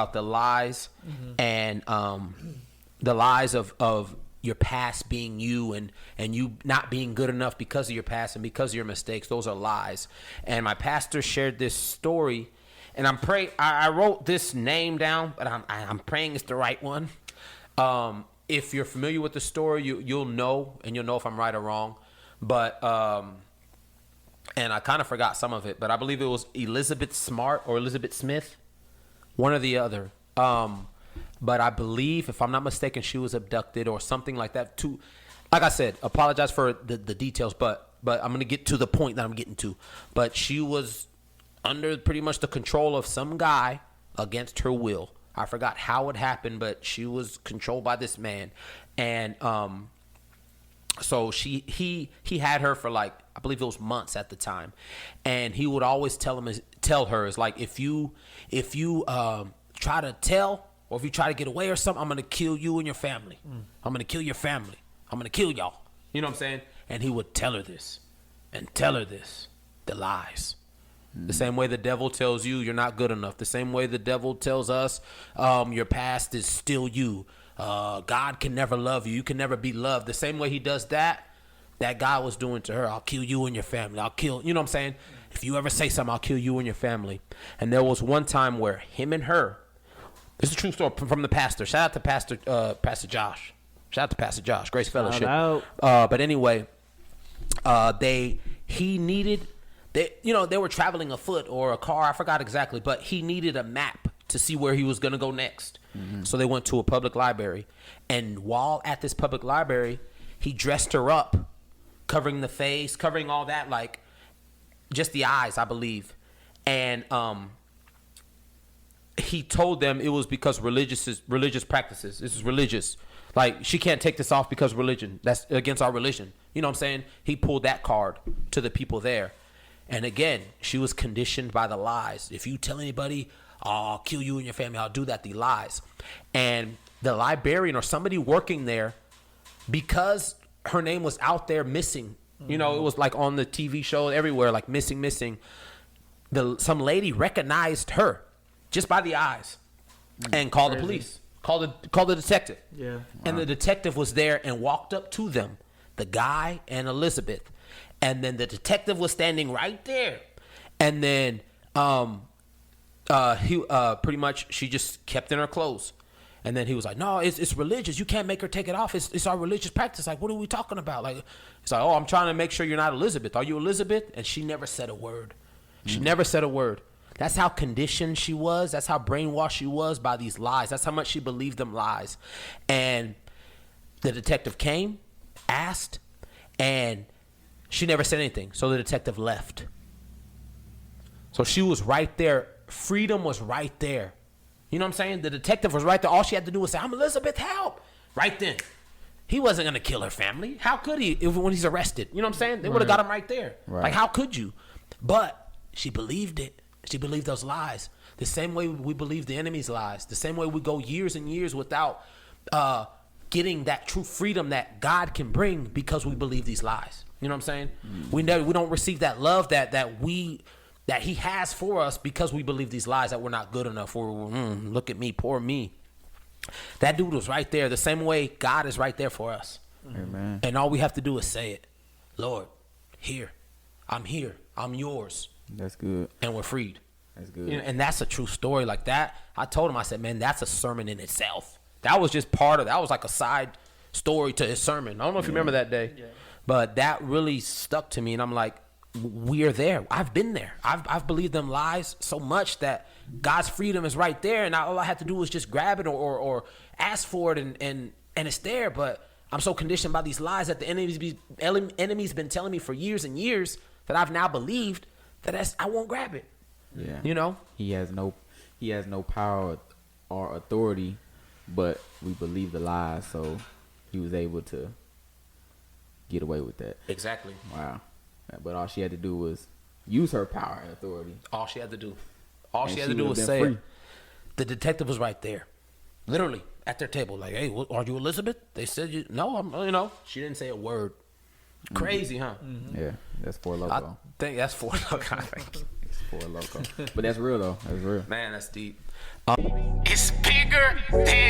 about the lies and the lies of your past being you and you not being good enough because of your past and because of your mistakes. Those are lies. And my pastor shared this story, and I wrote this name down, but I'm praying it's the right one. If you're familiar with the story, you'll know, and you'll know if I'm right or wrong. But and I kind of forgot some of it, but I believe it was Elizabeth Smart or Elizabeth Smith, one or the other. But I believe, if I'm not mistaken, she was abducted or something like that. Too, like I said, apologize for the details, but I'm gonna get to the point that I'm getting to. But she was under pretty much the control of some guy against her will. I forgot how it happened, but she was controlled by this man, and so he had her for like, I believe it was months at the time, and he would always tell her, is like, if you try to tell, or if you try to get away or something, I'm gonna kill you and your family. I'm gonna kill your family. I'm gonna kill y'all. You know what I'm saying? And he would tell her this, and tell her this, the lies. The same way the devil tells you you're not good enough. The same way the devil tells us your past is still you. God can never love you. You can never be loved. The same way he does that guy was doing to her. I'll kill you and your family. I'll kill, you know what I'm saying? If you ever say something, I'll kill you and your family. And there was one time where him and her, this is a true story from the pastor. Shout out to Pastor Josh. Shout out to Pastor Josh, Grace Fellowship. But anyway, they were traveling afoot or a car, I forgot exactly, but he needed a map to see where he was going to go next. So they went to a public library, and while at this public library, he dressed her up, covering the face, covering all that, like just the eyes, I believe. And he told them it was because religious practices. This is religious. Like, she can't take this off because religion. That's against our religion. You know what I'm saying? He pulled that card to the people there. And again, she was conditioned by the lies. If you tell anybody, I'll kill you and your family, I'll do that, the lies. And the librarian or somebody working there, because her name was out there missing, you know, it was like on the TV show everywhere, like missing. Some lady recognized her just by the eyes and called the police, called the detective. Yeah. Wow. And the detective was there and walked up to them, the guy and Elizabeth. And then the detective was standing right there. And then he pretty much, she just kept in her clothes. And then he was like, no, it's religious. You can't make her take it off. It's our religious practice. Like, what are we talking about? Like, it's like, oh, I'm trying to make sure you're not Elizabeth. Are you Elizabeth? And she never said a word. She never said a word. That's how conditioned she was. That's how brainwashed she was by these lies. That's how much she believed them lies. And the detective came, asked, and she never said anything. So the detective left. So she was right there. Freedom was right there. You know what I'm saying? The detective was right there. All she had to do was say, I'm Elizabeth, help. Right then. He wasn't going to kill her family. How could he when he's arrested? You know what I'm saying? They would have got him right there. Right. Like, how could you? But she believed it. She believed those lies. The same way we believe the enemy's lies. The same way we go years and years without getting that true freedom that God can bring because we believe these lies. You know what I'm saying? We don't receive that love that he has for us because we believe these lies that we're not good enough. Look at me, poor me. That dude was right there. The same way God is right there for us. Amen. And all we have to do is say it. Lord, here. I'm yours. That's good. And we're freed. That's good. You know, and that's a true story like that. I told him, I said, man, that's a sermon in itself. That was just that was like a side story to his sermon. I don't know if you remember that day. Yeah. But that really stuck to me. And I'm like, we're there. I've been there. I've believed them lies so much that God's freedom is right there, and all I have to do is just grab it or ask for it, and it's there. But I'm so conditioned by these lies that the enemy's been telling me for years and years that I've now believed that I won't grab it. Yeah, you know, he has no power or authority, but we believe the lies, so he was able to get away with that. Exactly. Wow. But all she had to do was use her power and authority. All she had to do. All she had to do was say it. The detective was right there. Literally at their table. Like, hey, are you Elizabeth? They said no, I'm, She didn't say a word. Crazy, huh? Mm-hmm. Yeah, that's Four Loko. I think that's Four Loko. It's Four Loko. But that's real, though. That's real. Man, that's deep. It's bigger than